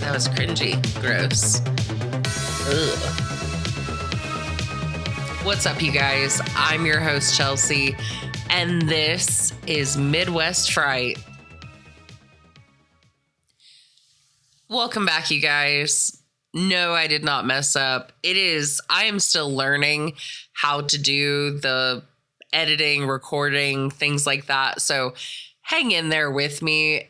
That was cringy. Gross. Ugh. What's up, you guys? I'm your host, Chelsea, and this is Midwest Fright. Welcome back, you guys. No, I did not mess up. I am still learning how to do the editing, recording, things like that. So hang in there with me.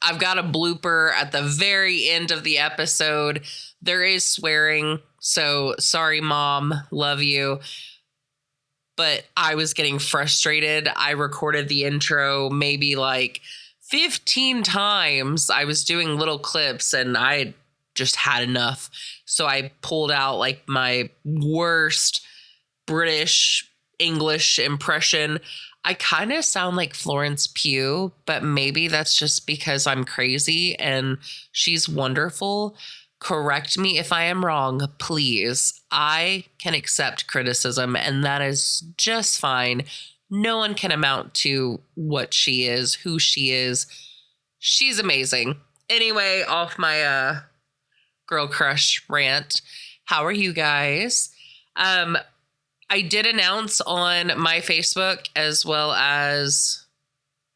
I've got a blooper at the very end of the episode. There is swearing. So sorry, Mom. Love you. But I was getting frustrated. I recorded the intro maybe like 15 times. I was doing little clips and I just had enough. So I pulled out like my worst British English impression. I kind of sound like Florence Pugh, but maybe that's just because I'm crazy and she's wonderful. Correct me if I am wrong, please. I can accept criticism, and that is just fine. No one can amount to what she is, who she is. She's amazing. Anyway, off my girl crush rant. How are you guys? I did announce on my Facebook as well as,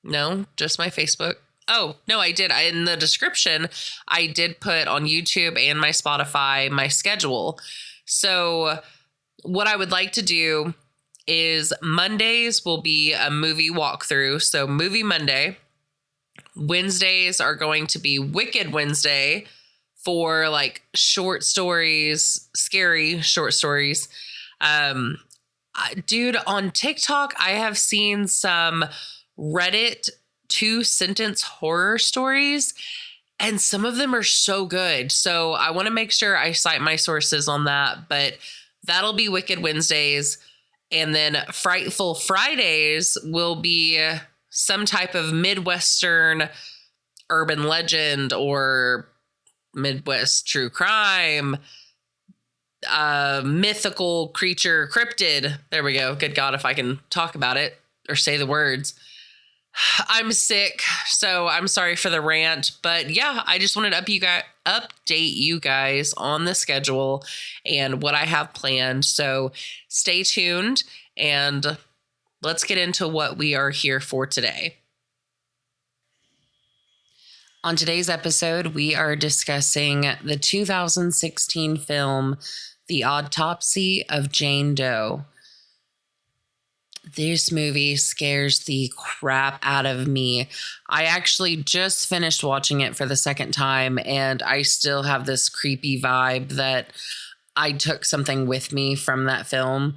no, just my Facebook. Oh, no, I did. In the description, I did put on YouTube and my Spotify my schedule. So what I would like to do is Mondays will be a movie walkthrough. So Movie Monday. Wednesdays are going to be Wicked Wednesday for like short stories, scary short stories. Dude, on TikTok, I have seen some Reddit 2-sentence horror stories, and some of them are so good. So I want to make sure I cite my sources on that, but that'll be Wicked Wednesdays. And then Frightful Fridays will be some type of Midwestern urban legend or Midwest true crime, mythical creature, cryptid. There we go. Good God, if I can talk about it or say the words. I'm sick, so I'm sorry for the rant. But yeah, I just wanted to update you guys on the schedule and what I have planned. So stay tuned and let's get into what we are here for today. On today's episode, we are discussing the 2016 film, The Autopsy of Jane Doe. This movie scares the crap out of me. I actually just finished watching it for the second time, and I still have this creepy vibe that I took something with me from that film.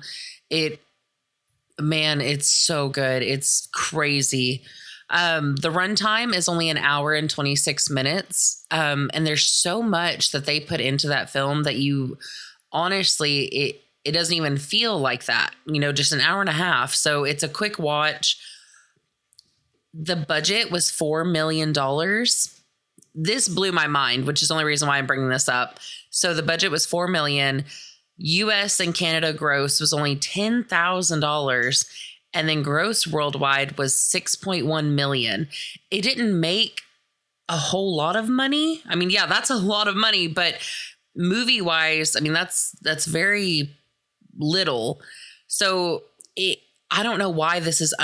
It's so good. It's crazy. The runtime is only an hour and 26 minutes. And there's so much that they put into that film that you honestly, it doesn't even feel like that, just an hour and a half. So it's a quick watch. The budget was $4 million. This blew my mind, which is the only reason why I'm bringing this up. So the budget was $4 million. US and Canada gross was only $10,000. And then gross worldwide was $6.1 million. It didn't make a whole lot of money. I mean, yeah, that's a lot of money, but movie wise, I mean, that's very little. So I don't know why this is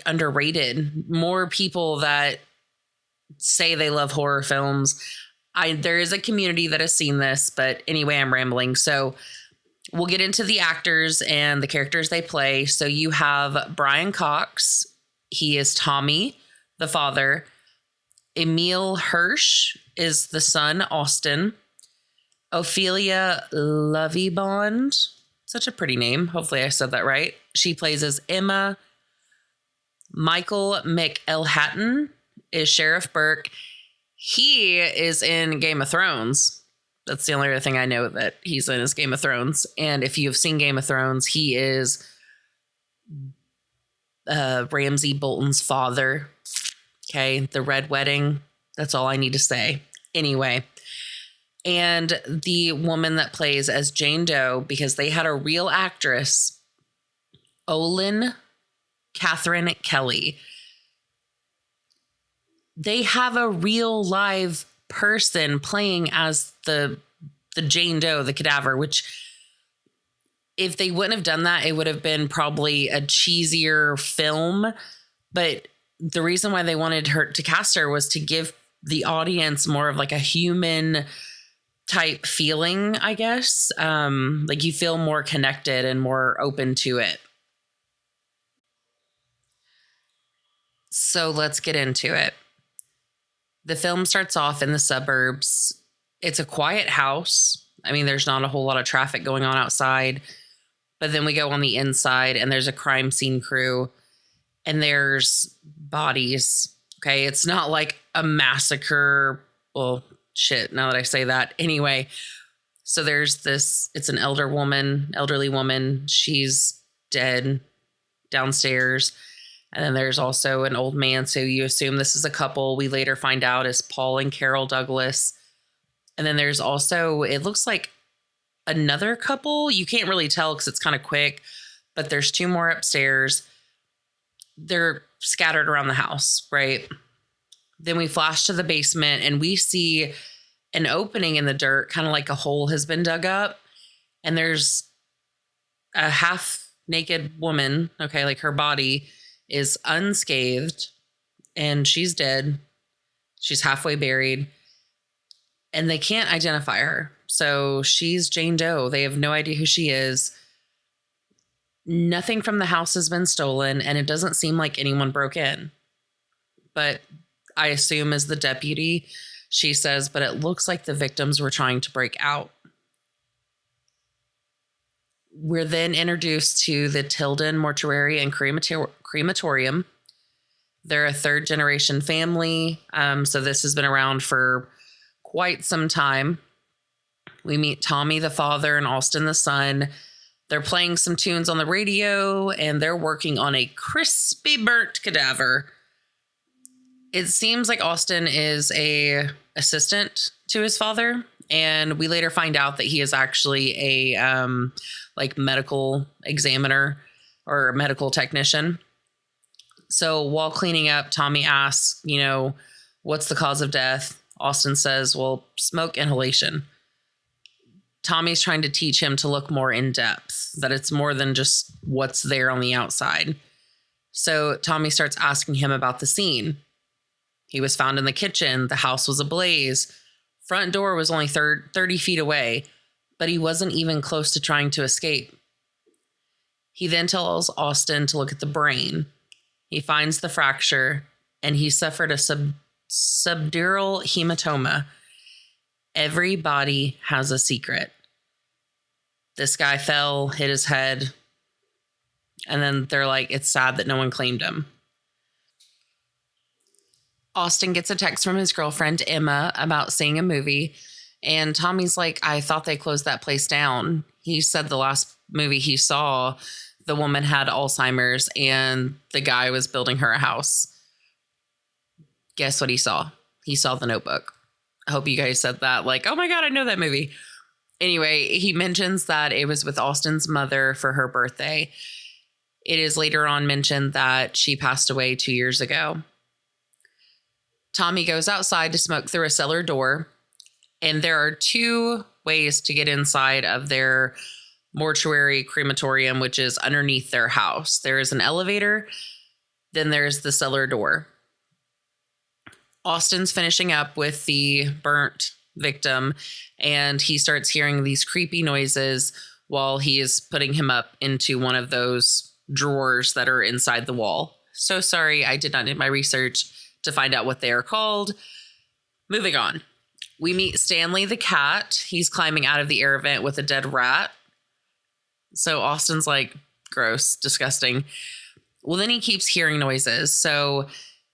underrated. More people that say they love horror films. There is a community that has seen this, but anyway, I'm rambling. So we'll get into the actors and the characters they play. So you have Brian Cox. He is Tommy, the father. Emil Hirsch is the son, Austin. Ophelia Lovibond, such a pretty name. Hopefully I said that right. She plays as Emma. Michael McElhatton is Sheriff Burke. He is in Game of Thrones. That's the only other thing I know that he's in is Game of Thrones. And if you've seen Game of Thrones, he is Ramsay Bolton's father. Okay, the Red Wedding. That's all I need to say. Anyway, and the woman that plays as Jane Doe, because they had a real actress, Olin Catherine Kelly. They have a real live person playing as the Jane Doe, the cadaver, which if they wouldn't have done that, it would have been probably a cheesier film. But the reason why they wanted her to cast her was to give the audience more of like a human type feeling, I guess. Like you feel more connected and more open to it. So let's get into it. The film starts off in the suburbs. It's a quiet house. I mean, there's not a whole lot of traffic going on outside. But then we go on the inside and there's a crime scene crew and there's bodies. Okay. It's not like a massacre. Well, shit, now that I say that. Anyway, so there's this, it's an elderly woman. She's dead downstairs. And then there's also an old man. So you assume this is a couple. We later find out is Paul and Carol Douglas. And then there's also, it looks like another couple. You can't really tell because it's kind of quick, but there's two more upstairs. They're scattered around the house, right? Then we flash to the basement and we see an opening in the dirt, kind of like a hole has been dug up. And there's a half naked woman. Okay. Like her body is unscathed and she's dead. She's halfway buried and they can't identify her. So she's Jane Doe. They have no idea who she is. Nothing from the house has been stolen, and it doesn't seem like anyone broke in. But I assume as the deputy, she says, but it looks like the victims were trying to break out. We're then introduced to the Tilden Mortuary and Crematorium. They're a third generation family. So this has been around for quite some time. We meet Tommy, the father, and Austin, the son. They're playing some tunes on the radio, and they're working on a crispy burnt cadaver. It seems like Austin is a assistant to his father, and we later find out that he is actually a like medical examiner or a medical technician. So while cleaning up, Tommy asks, what's the cause of death? Austin says, well, smoke inhalation. Tommy's trying to teach him to look more in depth, that it's more than just what's there on the outside. So Tommy starts asking him about the scene. He was found in the kitchen. The house was ablaze. Front door was only 30 feet away, but he wasn't even close to trying to escape. He then tells Austin to look at the brain. He finds the fracture, and he suffered a subdural hematoma. Every body has a secret. This guy fell, hit his head, and then they're like, it's sad that no one claimed him. Austin gets a text from his girlfriend, Emma, about seeing a movie, and Tommy's like, I thought they closed that place down. He said the last movie he saw, the woman had Alzheimer's, and the guy was building her a house. Guess what he saw? He saw The Notebook. I hope you guys said that. Like, oh my God, I know that movie. Anyway, he mentions that it was with Austin's mother for her birthday. It is later on mentioned that she passed away 2 years ago. Tommy goes outside to smoke through a cellar door. And there are two ways to get inside of their mortuary crematorium, which is underneath their house. There is an elevator. Then there's the cellar door. Austin's finishing up with the burnt victim, and he starts hearing these creepy noises while he is putting him up into one of those drawers that are inside the wall. So sorry, I did not do my research to find out what they are called. Moving on. We meet Stanley the cat. He's climbing out of the air vent with a dead rat. So Austin's like, gross, disgusting. Well, then he keeps hearing noises. So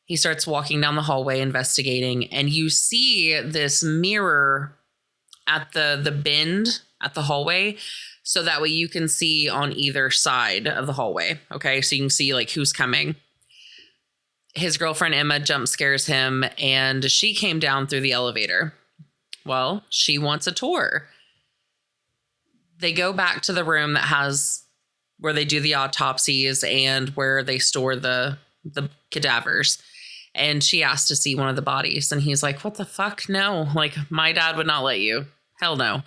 he starts walking down the hallway investigating, and you see this mirror at the bend at the hallway. So that way you can see on either side of the hallway. Okay. So you can see like who's coming. His girlfriend, Emma, jump scares him, and she came down through the elevator. Well, she wants a tour. They go back to the room that has where they do the autopsies and where they store the cadavers. And she asked to see one of the bodies. And he's like, what the fuck? No, like my dad would not let you. Hell no.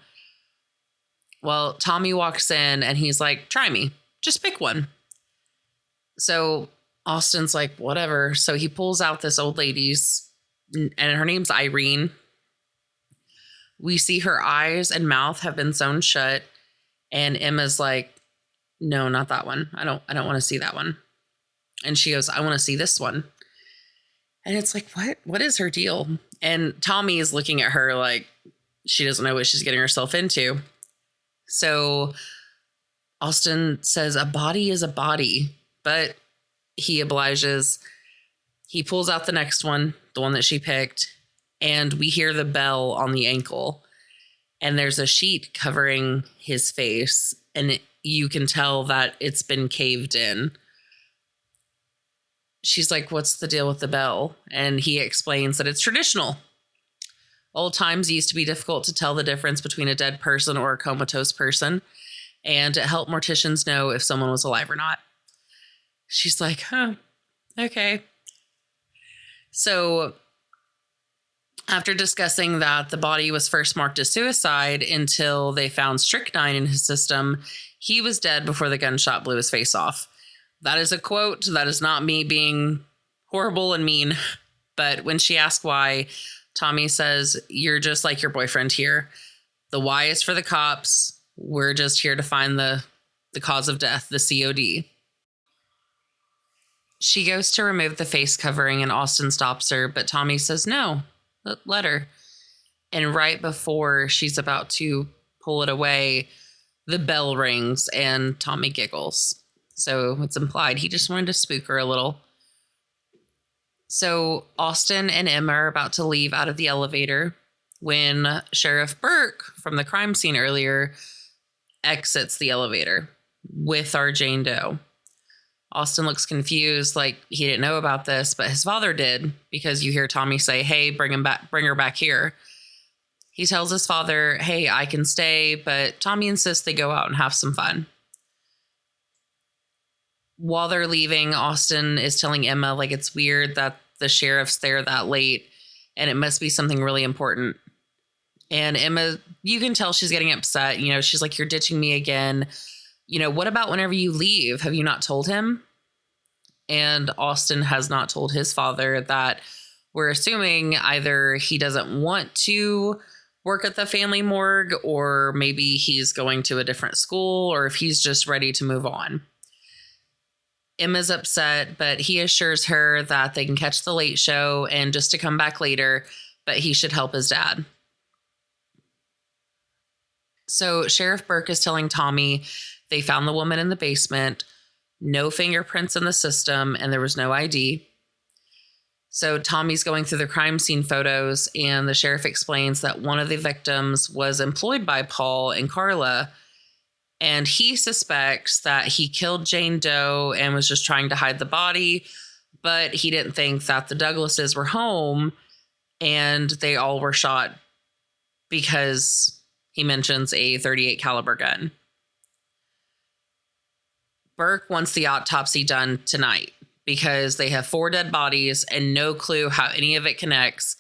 Well, Tommy walks in and he's like, try me. Just pick one. So Austin's like, whatever. So he pulls out this old lady's, and her name's Irene. We see her eyes and mouth have been sewn shut. And Emma's like, no, not that one. I don't want to see that one. And she goes, I want to see this one. And it's like, what is her deal? And Tommy is looking at her like she doesn't know what she's getting herself into. So Austin says a body is a body, but he obliges. He pulls out the next one, the one that she picked, and we hear the bell on the ankle. And there's a sheet covering his face, and you can tell that it's been caved in. She's like, what's the deal with the bell? And he explains that it's traditional. Old times used to be difficult to tell the difference between a dead person or a comatose person, and it helped morticians know if someone was alive or not. She's like, huh, okay. So after discussing that the body was first marked as suicide until they found strychnine in his system, he was dead before the gunshot blew his face off. That is a quote. That is not me being horrible and mean. But when she asked why, Tommy says, you're just like your boyfriend here. The why is for the cops. We're just here to find the cause of death, the COD. She goes to remove the face covering and Austin stops her, but Tommy says, no, let her. And right before she's about to pull it away, the bell rings and Tommy giggles. So it's implied he just wanted to spook her a little. So Austin and Emma are about to leave out of the elevator when Sheriff Burke from the crime scene earlier exits the elevator with our Jane Doe. Austin looks confused, like he didn't know about this, but his father did, because you hear Tommy say, hey, bring her back here. He tells his father, hey, I can stay, but Tommy insists they go out and have some fun. While they're leaving, Austin is telling Emma, like, it's weird that the sheriff's there that late, and it must be something really important. And Emma, you can tell she's getting upset. You know, she's like, you're ditching me again. You know, what about whenever you leave? Have you not told him? And Austin has not told his father that. We're assuming either he doesn't want to work at the family morgue, or maybe he's going to a different school, or if he's just ready to move on. Emma's upset, but he assures her that they can catch the late show and just to come back later, but he should help his dad. So Sheriff Burke is telling Tommy they found the woman in the basement, no fingerprints in the system, and there was no ID. So Tommy's going through the crime scene photos, and the sheriff explains that one of the victims was employed by Paul and Carla, and he suspects that he killed Jane Doe and was just trying to hide the body, but he didn't think that the Douglases were home, and they all were shot because he mentions a .38 caliber gun. Burke wants the autopsy done tonight because they have 4 dead bodies and no clue how any of it connects.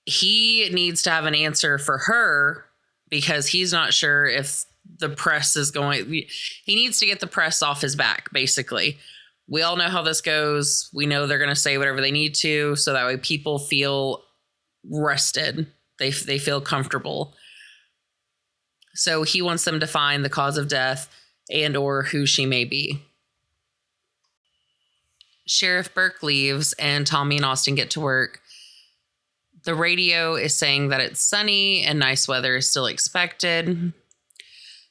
He needs to have an answer for her because he's not sure if the press is going. He needs to get the press off his back, basically. We all know how this goes. We know they're going to say whatever they need to, so that way people feel rested. They feel comfortable. So he wants them to find the cause of death and or who she may be. Sheriff Burke leaves and Tommy and Austin get to work. The radio is saying that it's sunny and nice weather is still expected.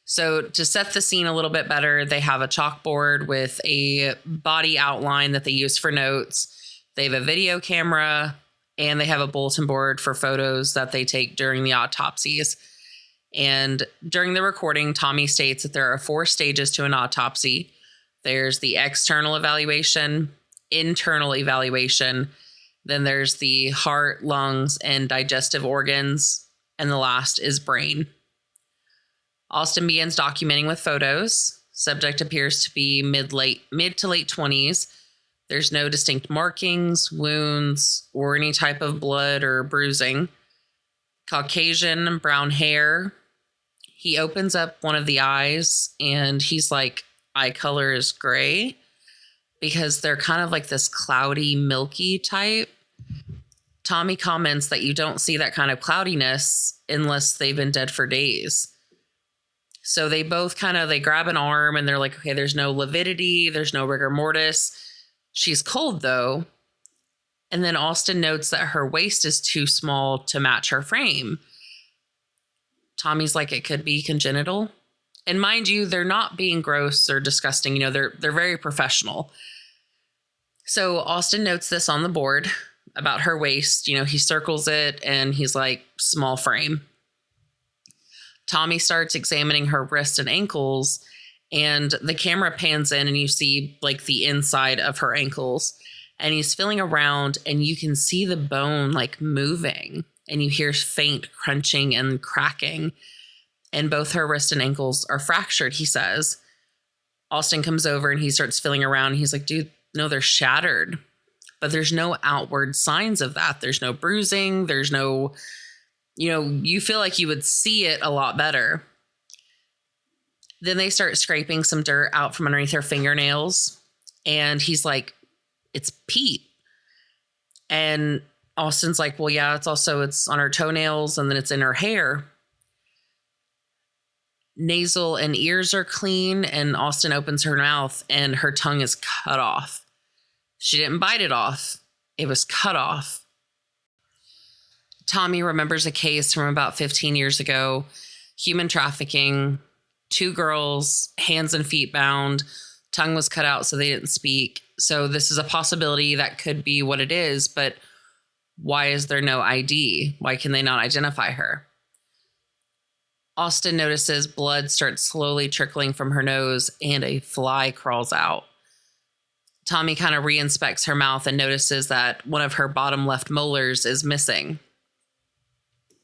So to set the scene a little bit better, they have a chalkboard with a body outline that they use for notes. They have a video camera and they have a bulletin board for photos that they take during the autopsies. And during the recording, Tommy states that there are 4 stages to an autopsy. There's the external evaluation, internal evaluation, then there's the heart, lungs, and digestive organs, and the last is brain. Austin begins documenting with photos. Subject appears to be mid to late 20s. There's no distinct markings, wounds, or any type of blood or bruising. Caucasian, brown hair. He opens up one of the eyes and he's like, eye color is gray because they're kind of like this cloudy, milky type. Tommy comments that you don't see that kind of cloudiness unless they've been dead for days. So they both they grab an arm and they're like, okay, there's no lividity, there's no rigor mortis. She's cold though. And then Austin notes that her waist is too small to match her frame. Tommy's like, it could be congenital. And mind you, they're not being gross or disgusting. They're very professional. So Austin notes this on the board about her waist. He circles it and he's like, small frame. Tommy starts examining her wrists and ankles, and the camera pans in and you see like the inside of her ankles, and he's feeling around and you can see the bone like moving, and you hear faint crunching and cracking, and both her wrist and ankles are fractured, he says. Austin comes over and he starts feeling around. He's like, dude, no, they're shattered, but there's no outward signs of that. There's no bruising. There's no, you feel like you would see it a lot better. Then they start scraping some dirt out from underneath her fingernails. And he's like, it's Pete. And Austin's like, well, yeah, it's on her toenails and then it's in her hair. Nasal and ears are clean, and Austin opens her mouth and her tongue is cut off. She didn't bite it off. It was cut off. Tommy remembers a case from about 15 years ago, human trafficking, 2 girls, hands and feet bound, tongue was cut out so they didn't speak. So this is a possibility that could be what it is, but why is there no ID? Why can they not identify her? Austin notices blood starts slowly trickling from her nose and a fly crawls out. Tommy kind of re-inspects her mouth and notices that one of her bottom left molars is missing.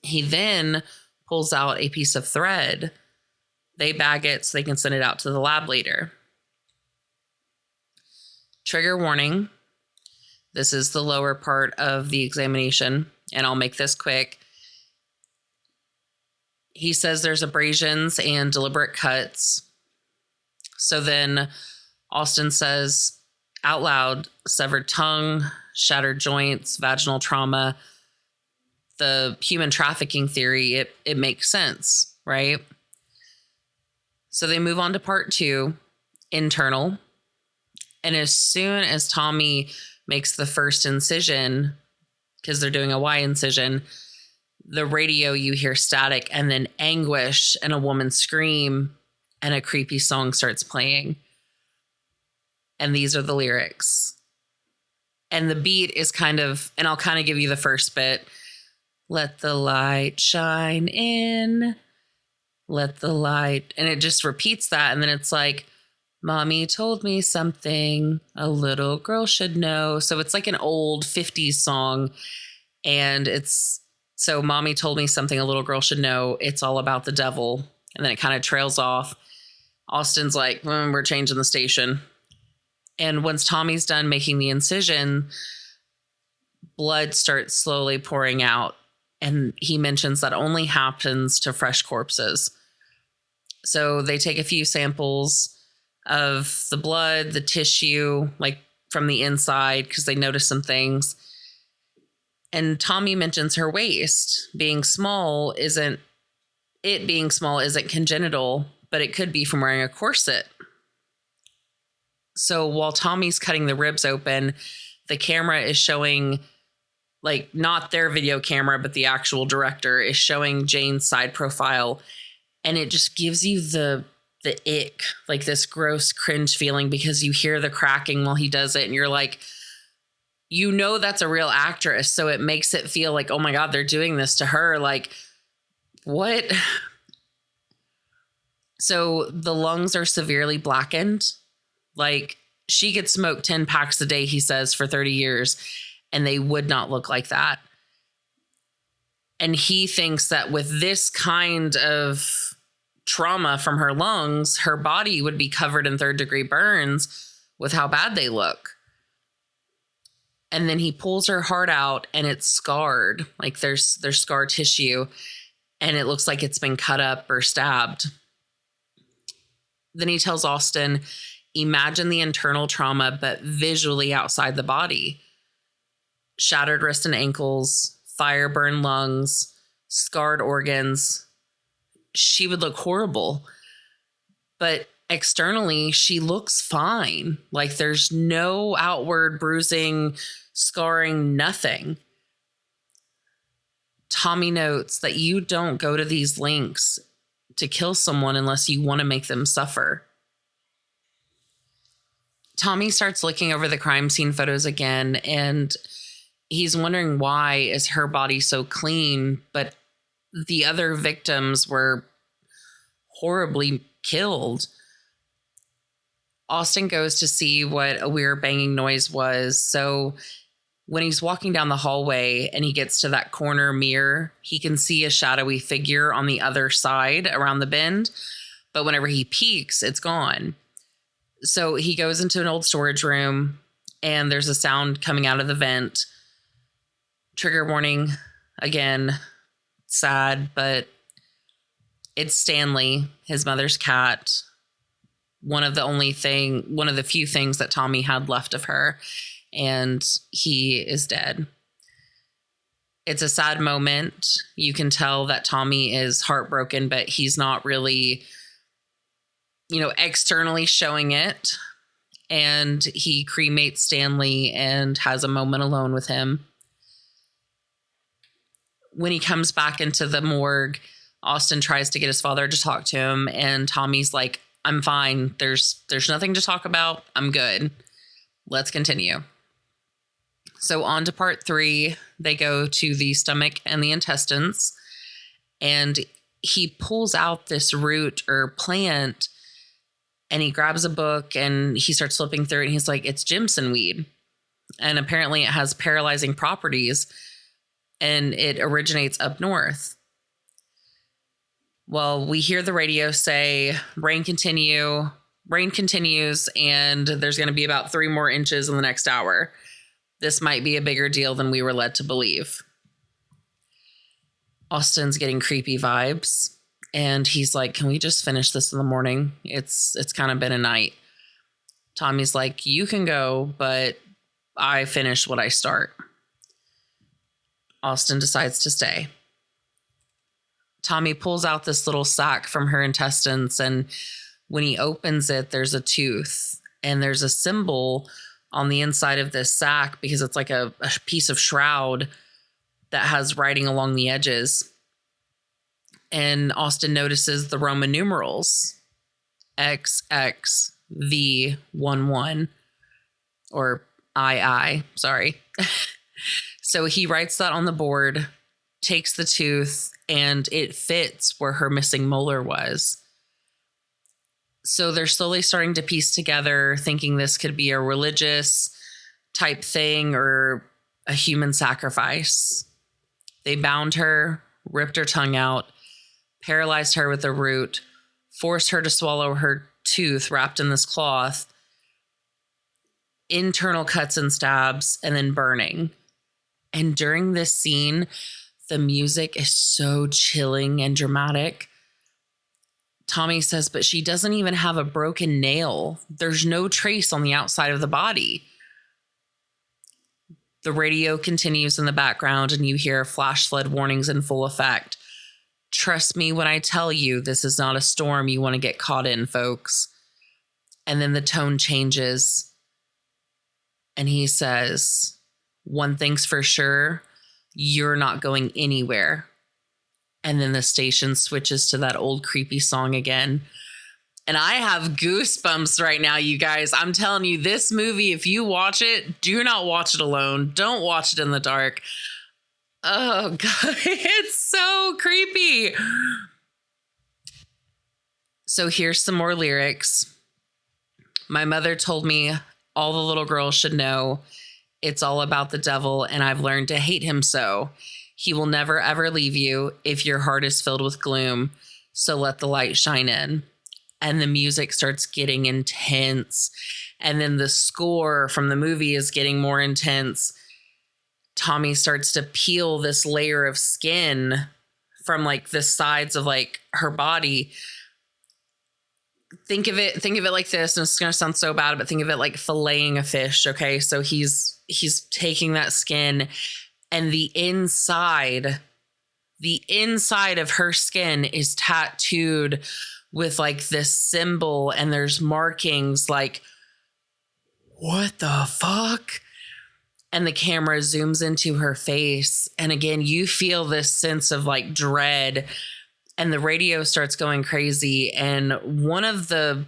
He then pulls out a piece of thread. They bag it so they can send it out to the lab later. Trigger warning. This is the lower part of the examination, and I'll make this quick. He says there's abrasions and deliberate cuts. So then Austin says out loud, severed tongue, shattered joints, vaginal trauma. The human trafficking theory, it makes sense, right? So they move on to part 2, internal. And as soon as Tommy makes the first incision, because they're doing a Y incision, the radio, you hear static and then anguish and a woman scream and a creepy song starts playing. And these are the lyrics. And the beat is and I'll kind of give you the first bit. Let the light shine in. Let the light. And it just repeats that. And then it's like, Mommy told me something a little girl should know. So it's like an old 50s song. And so Mommy told me something a little girl should know. It's all about the devil. And then it kind of trails off. Austin's like, we're changing the station. And once Tommy's done making the incision, blood starts slowly pouring out. And he mentions that only happens to fresh corpses. So they take a few samples of the blood, the tissue, like from the inside, because they notice some things. And Tommy mentions her waist being small isn't congenital, but it could be from wearing a corset. So while Tommy's cutting the ribs open, the camera is showing, like, not their video camera, but the actual director is showing Jane's side profile. And it just gives you the ick, like this gross cringe feeling, because you hear the cracking while he does it. And you're like, that's a real actress. So it makes it feel like, oh my God, they're doing this to her. Like, what? So the lungs are severely blackened. Like, she could smoke 10 packs a day, he says, for 30 years, and they would not look like that. And he thinks that with this kind of trauma from her lungs, her body would be covered in 3rd-degree burns with how bad they look. And then he pulls her heart out and it's scarred. Like there's scar tissue and it looks like it's been cut up or stabbed. Then he tells Austin, imagine the internal trauma, but visually outside the body. Shattered wrists and ankles, fire-burned lungs, scarred organs. She would look horrible. But externally, she looks fine. Like there's no outward bruising, scarring, nothing. Tommy notes that you don't go to these lengths to kill someone unless you want to make them suffer. Tommy starts looking over the crime scene photos again, and he's wondering why is her body so clean, but the other victims were horribly killed. Austin goes to see what a weird banging noise was. So when he's walking down the hallway and he gets to that corner mirror, he can see a shadowy figure on the other side around the bend. But whenever he peeks, it's gone. So he goes into an old storage room and there's a sound coming out of the vent. Trigger warning again, sad, but it's Stanley, his mother's cat. One of the few things that Tommy had left of her, and he is dead. It's a sad moment. You can tell that Tommy is heartbroken, but he's not really, externally showing it. And he cremates Stanley and has a moment alone with him. When he comes back into the morgue, Austin tries to get his father to talk to him, and Tommy's like, I'm fine. There's nothing to talk about. I'm good. Let's continue. So on to part 3, they go to the stomach and the intestines, and he pulls out this root or plant, and he grabs a book and he starts flipping through it, and he's like, it's Jimson weed. And apparently it has paralyzing properties, and it originates up north. Well, we hear the radio say rain continues, and there's going to be about 3 more inches in the next hour. This might be a bigger deal than we were led to believe. Austin's getting creepy vibes, and he's like, can we just finish this in the morning? It's kind of been a night. Tommy's like, you can go, but I finish what I start. Austin decides to stay. Tommy pulls out this little sack from her intestines, and when he opens it, there's a tooth, and there's a symbol on the inside of this sack because it's like a piece of shroud that has writing along the edges. And Austin notices the Roman numerals, XXV11, or II, sorry. So he writes that on the board, takes the tooth, and it fits where her missing molar was. So they're slowly starting to piece together, thinking this could be a religious type thing or a human sacrifice. They bound her, ripped her tongue out, paralyzed her with a root, forced her to swallow her tooth wrapped in this cloth, internal cuts and stabs, and then burning. And during this scene, the music is so chilling and dramatic. Tommy says, but she doesn't even have a broken nail. There's no trace on the outside of the body. The radio continues in the background, and you hear flash flood warnings in full effect. Trust me when I tell you, this is not a storm you want to get caught in, folks. And then the tone changes, and he says, one thing's for sure, you're not going anywhere. And then the station switches to that old creepy song again. And I have goosebumps right now, you guys. I'm telling you, this movie, if you watch it, do not watch it alone. Don't watch it in the dark. Oh, God, it's so creepy. So here's some more lyrics. My mother told me all the little girls should know it's all about the devil, and I've learned to hate him so. He will never, ever leave you if your heart is filled with gloom. So let the light shine in. And the music starts getting intense. And then the score from the movie is getting more intense. Tommy starts to peel this layer of skin from like the sides of like her body. Think of it like this, and it's gonna sound so bad, but think of it like filleting a fish. Okay, so he's taking that skin, and the inside of her skin is tattooed with like this symbol, and there's markings like, what the fuck? And the camera zooms into her face, and again you feel this sense of like dread. And the radio starts going crazy, and one of the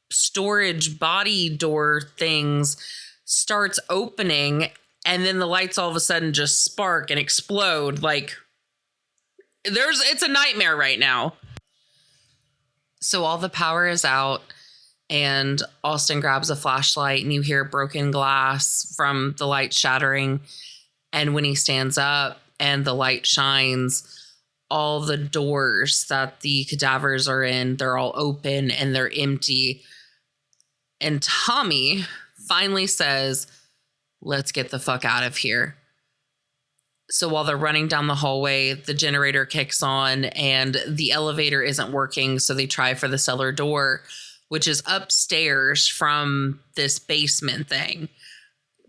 storage body door things starts opening, and then the lights all of a sudden just spark and explode. Like it's a nightmare right now. So all the power is out, and Austin grabs a flashlight, and you hear broken glass from the light shattering. And when he stands up and the light shines, all the doors that the cadavers are in, they're all open and they're empty. And Tommy finally says, let's get the fuck out of here. So while they're running down the hallway, the generator kicks on and the elevator isn't working. So they try for the cellar door, which is upstairs from this basement thing.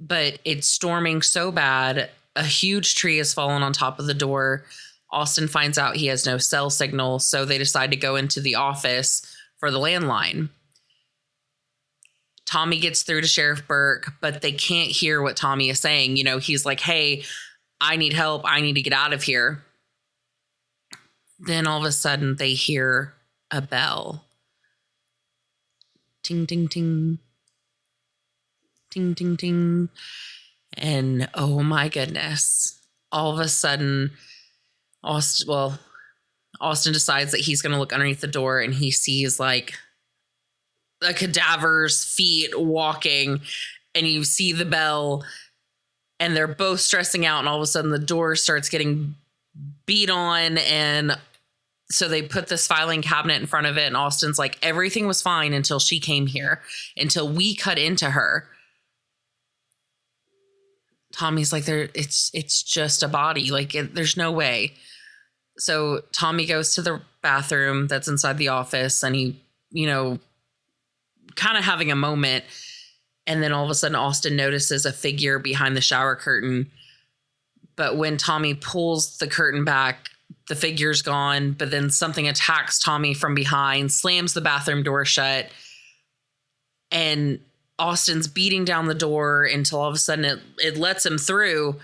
But it's storming so bad, a huge tree has fallen on top of the door. Austin finds out he has no cell signal, so they decide to go into the office for the landline. Tommy gets through to Sheriff Burke, but they can't hear what Tommy is saying. You know, he's like, hey, I need help. I need to get out of here. Then all of a sudden they hear a bell. Ting, ting, ting. Ting, ting, ting. And oh my goodness. All of a sudden, Austin decides that he's going to look underneath the door, and he sees like the cadaver's feet walking, and you see the bell, and they're both stressing out, and all of a sudden the door starts getting beat on, and so they put this filing cabinet in front of it, and Austin's like, everything was fine until she came here, until we cut into her. Tommy's like, it's just a body. Like, there's no way. So Tommy goes to the bathroom that's inside the office, and he, kind of having a moment. And then all of a sudden, Austin notices a figure behind the shower curtain. But when Tommy pulls the curtain back, the figure's gone. But then something attacks Tommy from behind, slams the bathroom door shut. And Austin's beating down the door until all of a sudden it lets him through.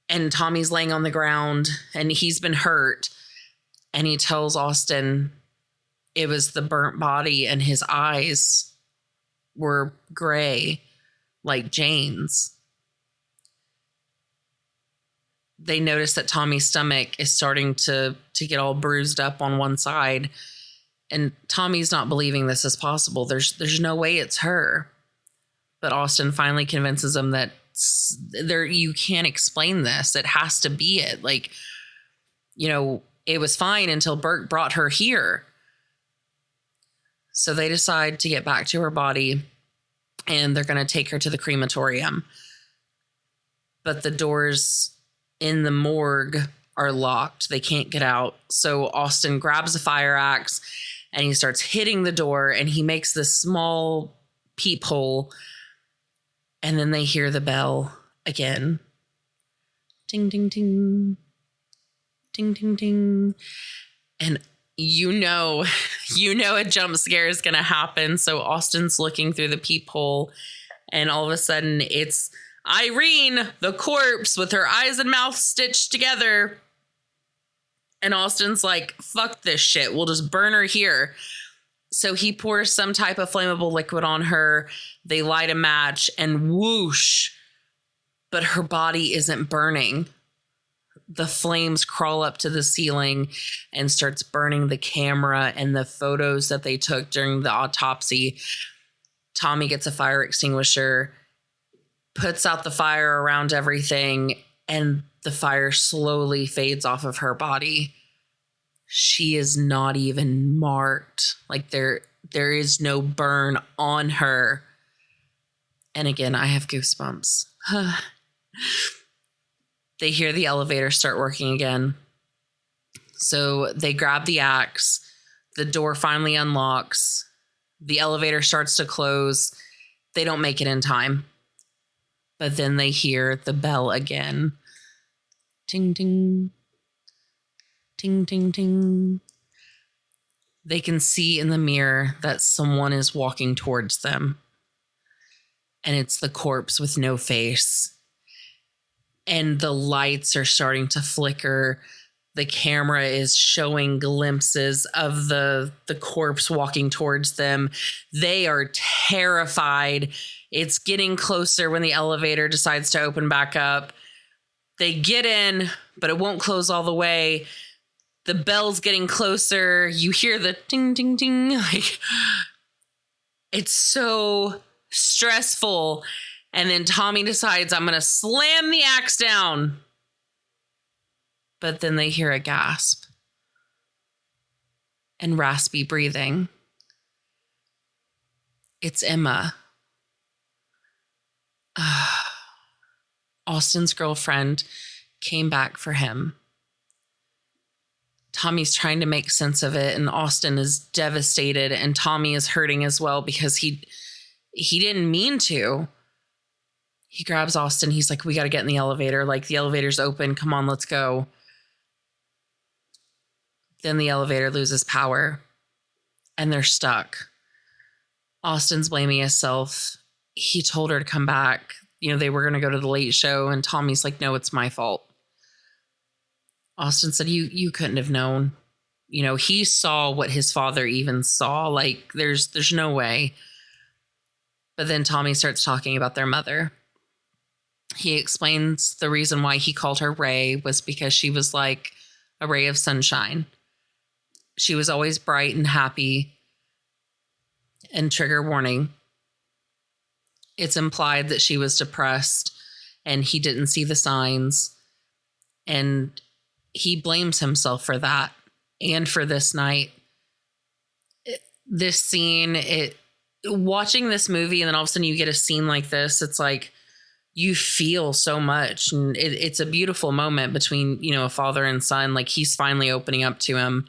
And Tommy's laying on the ground, and he's been hurt. And he tells Austin it was the burnt body, and his eyes were gray like Jane's. They notice that Tommy's stomach is starting to get all bruised up on one side. And Tommy's not believing this is possible. There's no way it's her. But Austin finally convinces him that you can't explain this. It has to be it. Like, it was fine until Burke brought her here. So they decide to get back to her body, and they're going to take her to the crematorium. But the doors in the morgue are locked. They can't get out. So Austin grabs a fire axe, and he starts hitting the door, and he makes this small peephole. And then they hear the bell again. Ting, ting, ting. Ting, ting, ting. And a jump scare is going to happen. So Austin's looking through the peephole, and all of a sudden it's Irene, the corpse, with her eyes and mouth stitched together. And Austin's like, fuck this shit. We'll just burn her here. So he pours some type of flammable liquid on her. They light a match, and whoosh, but her body isn't burning. The flames crawl up to the ceiling and starts burning the camera and the photos that they took during the autopsy. Tommy gets a fire extinguisher, puts out the fire around everything, and the fire slowly fades off of her body. She is not even marked. Like there is no burn on her. And again, I have goosebumps. They hear the elevator start working again. So they grab the axe. The door finally unlocks. The elevator starts to close. They don't make it in time. But then they hear the bell again. Ting, ting. Ting, ting, ting. They can see in the mirror that someone is walking towards them. And it's the corpse with no face. And the lights are starting to flicker. The camera is showing glimpses of the corpse walking towards them. They are terrified. It's getting closer when the elevator decides to open back up. They get in, but it won't close all the way. The bell's getting closer. You hear the ding, ding, ding. Like, it's so stressful. And then Tommy decides, I'm going to slam the axe down. But then they hear a gasp and raspy breathing. It's Emma. Austin's girlfriend came back for him. Tommy's trying to make sense of it, and Austin is devastated, and Tommy is hurting as well because he didn't mean to. He grabs Austin. He's like, we got to get in the elevator. Like, the elevator's open. Come on, let's go. Then the elevator loses power and they're stuck. Austin's blaming himself. He told her to come back. You know, they were going to go to the late show, and Tommy's like, no, it's my fault. Austin said, you couldn't have known. You know, he saw what his father even saw. Like, there's no way. But then Tommy starts talking about their mother. He explains the reason why he called her Ray was because she was like a ray of sunshine. She was always bright and happy. And trigger warning, it's implied that she was depressed and he didn't see the signs. And he blames himself for that and for this night. This scene, watching this movie and then all of a sudden you get a scene like this, it's like you feel so much. And it's a beautiful moment between, you know, a father and son. Like, he's finally opening up to him.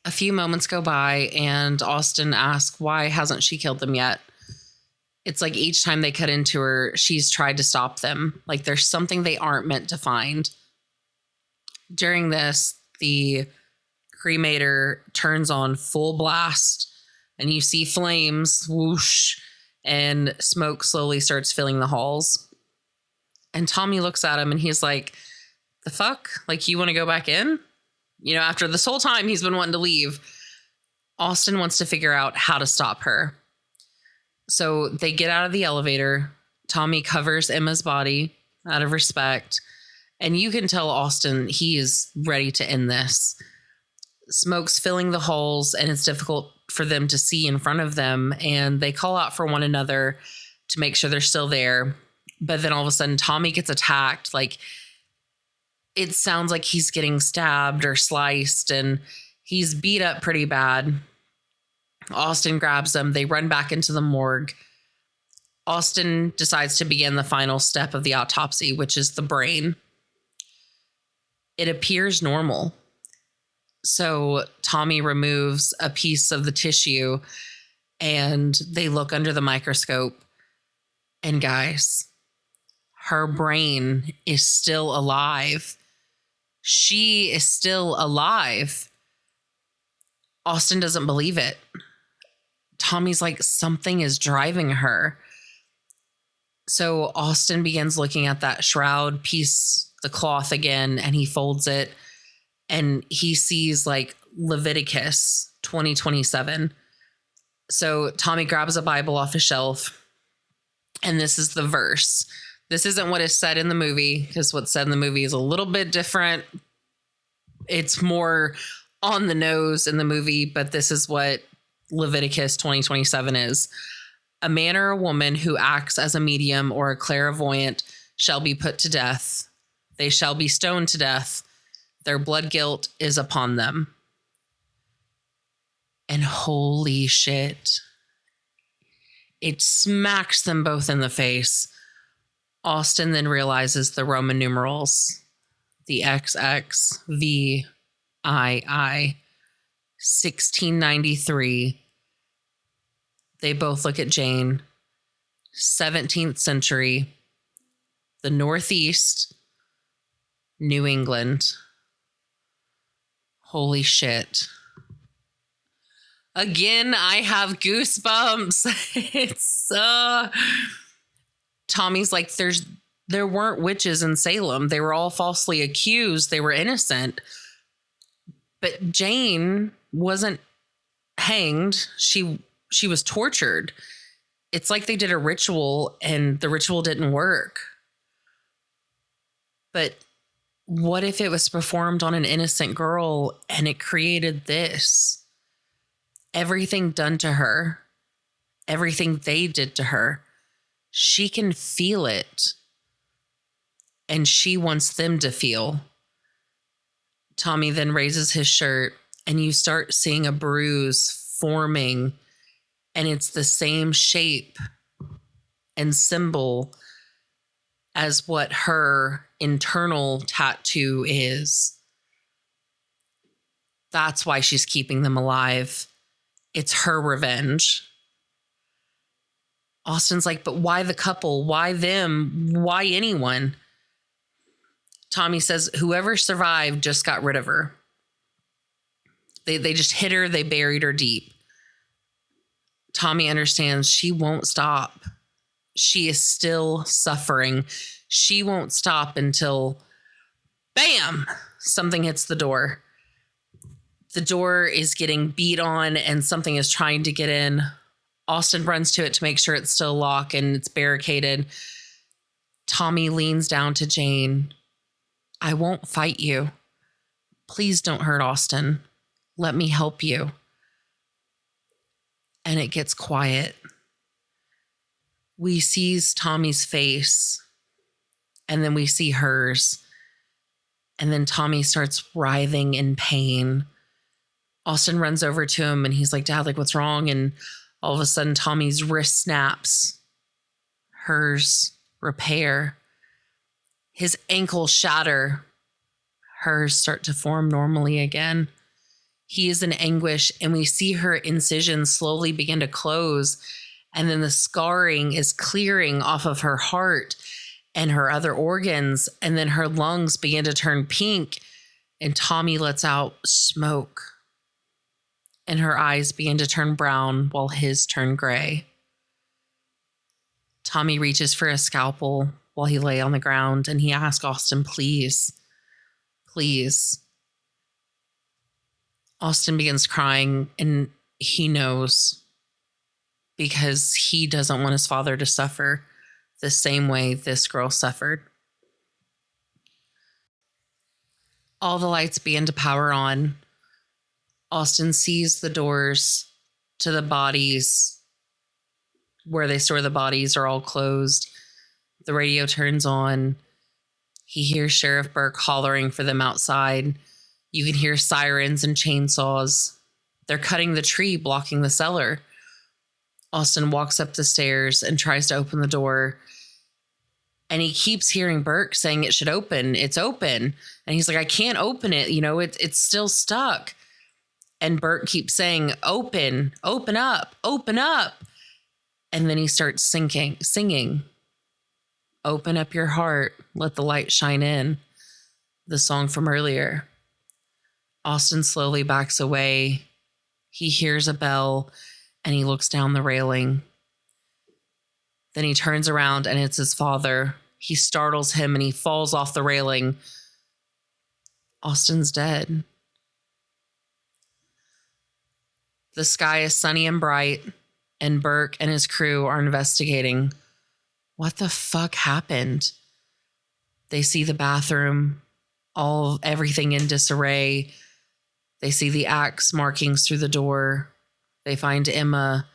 A few moments go by and Austin asks, why hasn't she killed them yet? It's like each time they cut into her, she's tried to stop them. Like, there's something they aren't meant to find. During this, the cremator turns on full blast and you see flames, whoosh, and smoke slowly starts filling the halls. And Tommy looks at him and he's like, the fuck? Like, you want to go back in? You know, after this whole time he's been wanting to leave. Austin wants to figure out how to stop her. So they get out of the elevator. Tommy covers Emma's body out of respect. And you can tell Austin, he is ready to end this. Smoke's filling the halls and it's difficult for them to see in front of them. And they call out for one another to make sure they're still there. But then all of a sudden, Tommy gets attacked. Like, it sounds like he's getting stabbed or sliced and he's beat up pretty bad. Austin grabs him. They run back into the morgue. Austin decides to begin the final step of the autopsy, which is the brain. It appears normal. So Tommy removes a piece of the tissue and they look under the microscope. And guys, her brain is still alive. She is still alive. Austin doesn't believe it. Tommy's like, something is driving her. So Austin begins looking at that shroud piece, the cloth again, and he folds it and he sees like Leviticus 20:27. So Tommy grabs a Bible off a shelf and this is the verse. This isn't what is said in the movie because what's said in the movie is a little bit different. It's more on the nose in the movie, but this is what Leviticus 20:27 is. A man or a woman who acts as a medium or a clairvoyant shall be put to death. They shall be stoned to death. Their blood guilt is upon them. And holy shit, it smacks them both in the face. Austin then realizes the Roman numerals, the XXVII, 1693. They both look at Jane. 17th century, the Northeast, New England. Holy shit. Again, I have goosebumps. It's Tommy's like, there weren't witches in Salem. They were all falsely accused. They were innocent. But Jane wasn't hanged. She was tortured. It's like they did a ritual and the ritual didn't work. But what if it was performed on an innocent girl and it created this? Everything done to her, everything they did to her, she can feel it. And she wants them to feel. Tommy then raises his shirt and you start seeing a bruise forming, and it's the same shape and symbol as what her internal tattoo is. That's why she's keeping them alive. It's her revenge. Austin's like, but why the couple? Why them? Why anyone? Tommy says, whoever survived just got rid of her. They just hit her. They buried her deep. Tommy understands she won't stop. She is still suffering. She won't stop until, bam, something hits the door. The door is getting beat on and something is trying to get in. Austin runs to it to make sure it's still locked and it's barricaded. Tommy leans down to Jane. I won't fight you. Please don't hurt Austin. Let me help you. And it gets quiet. We see Tommy's face and then we see hers. And then Tommy starts writhing in pain. Austin runs over to him and he's like, Dad, like, what's wrong? And all of a sudden, Tommy's wrist snaps. Hers repair. His ankles shatter. Hers start to form normally again. He is in anguish and we see her incisions slowly begin to close. And then the scarring is clearing off of her heart and her other organs. And then her lungs begin to turn pink and Tommy lets out smoke. And her eyes begin to turn brown while his turn gray. Tommy reaches for a scalpel while he lay on the ground and he asks Austin, please, please. Austin begins crying and he knows because he doesn't want his father to suffer the same way this girl suffered. All the lights begin to power on. Austin sees the doors to the bodies where they store the bodies are all closed. The radio turns on. He hears Sheriff Burke hollering for them outside. You can hear sirens and chainsaws. They're cutting the tree blocking the cellar. Austin walks up the stairs and tries to open the door. And he keeps hearing Burke saying it should open. It's open. And he's like, I can't open it. You know, it's still stuck. And Burke keeps saying, open, open up, open up. And then he starts singing, open up your heart, let the light shine in. The song from earlier. Austin slowly backs away. He hears a bell and he looks down the railing. Then he turns around and it's his father. He startles him and he falls off the railing. Austin's dead. The sky is sunny and bright, and Burke and his crew are investigating. What the fuck happened? They see the bathroom, everything in disarray. They see the axe markings through the door. They find Emma,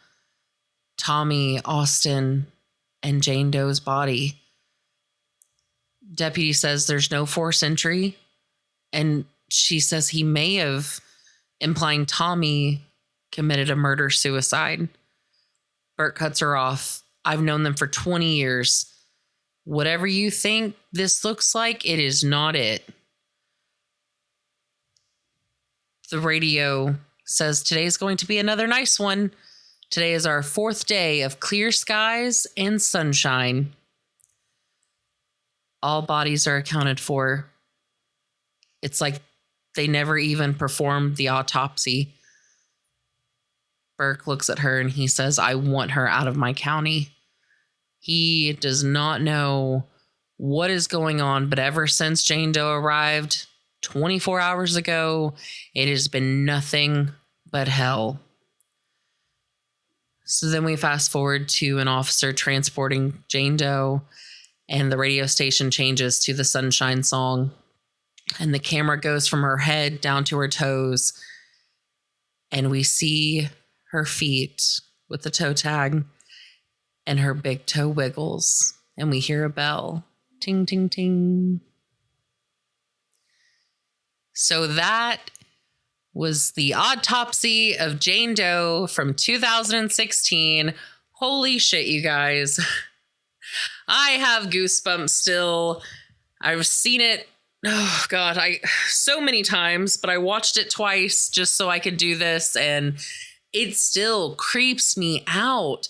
Tommy, Austin, and Jane Doe's body. Deputy says there's no forced entry, and she says he may have, implying Tommy committed a murder-suicide. Burke cuts her off. I've known them for 20 years. Whatever you think this looks like, it is not it. The radio says today's going to be another nice one. Today is our 4th day of clear skies and sunshine. All bodies are accounted for. It's like they never even performed the autopsy. Burke looks at her and he says, I want her out of my county. He does not know what is going on, but ever since Jane Doe arrived 24 hours ago, it has been nothing but hell. So then we fast forward to an officer transporting Jane Doe, and the radio station changes to the Sunshine Song, and the camera goes from her head down to her toes, and we see her feet with the toe tag, and her big toe wiggles, and we hear a bell. Ting, ting, ting. So that was the Autopsy of Jane Doe from 2016. Holy shit, you guys. I have goosebumps still. I've seen it, oh God, so many times, but I watched it twice just so I could do this, and it still creeps me out.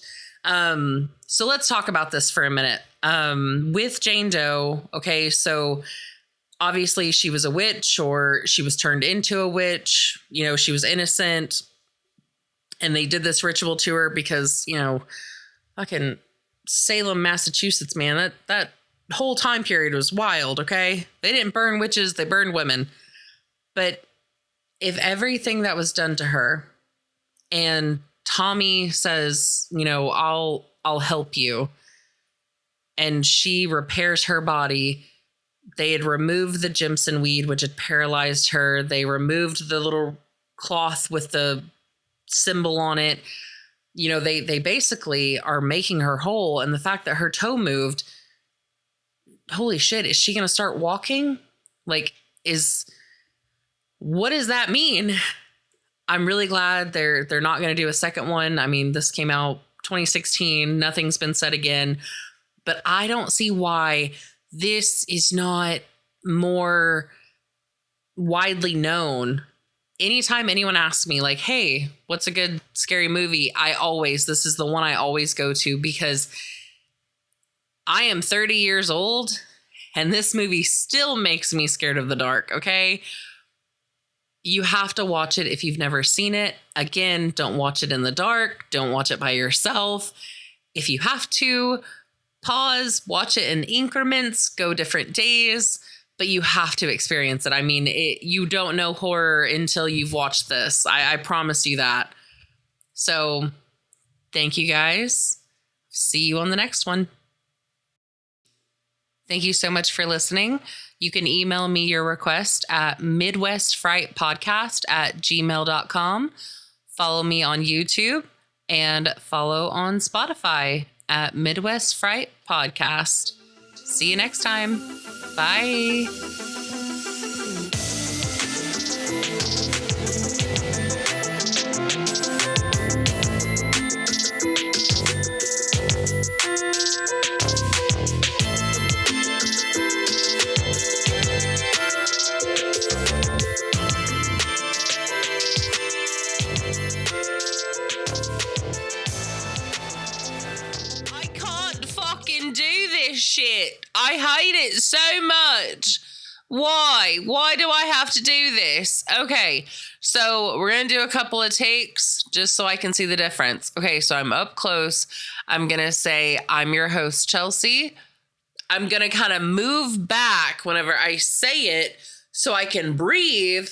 So let's talk about this for a minute. With Jane Doe, okay, so obviously she was a witch, or she was turned into a witch. You know, she was innocent, and they did this ritual to her because, you know, fucking Salem, Massachusetts, man, that whole time period was wild, okay? They didn't burn witches, they burned women. But if everything that was done to her, and Tommy says, you know, I'll help you, and she repairs her body. They had removed the Jimson weed, which had paralyzed her. They removed the little cloth with the symbol on it. You know, they basically are making her whole. And the fact that her toe moved, holy shit, is she going to start walking? Like, what does that mean? I'm really glad they're not going to do a second one. I mean, this came out 2016. Nothing's been said again. But I don't see why this is not more widely known. Anytime anyone asks me, like, hey, what's a good scary movie? This is the one I always go to, because I am 30 years old and this movie still makes me scared of the dark, okay? You have to watch it if you've never seen it. Again, don't watch it in the dark. Don't watch it by yourself. If you have to, pause, watch it in increments, go different days, but you have to experience it. I mean, you don't know horror until you've watched this. I promise you that. So thank you guys. See you on the next one. Thank you so much for listening. You can email me your request at midwestfrightpodcast@gmail.com. Follow me on YouTube and follow on Spotify at Midwest Fright Podcast. See you next time. Bye. Shit. I hate it so much. Why? Why do I have to do this? Okay, so we're going to do a couple of takes just so I can see the difference. Okay, so I'm up close. I'm going to say, I'm your host, Chelsea. I'm going to kind of move back whenever I say it so I can breathe.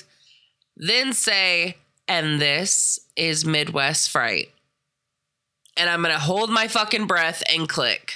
Then say, and this is Midwest Fright. And I'm going to hold my fucking breath and click.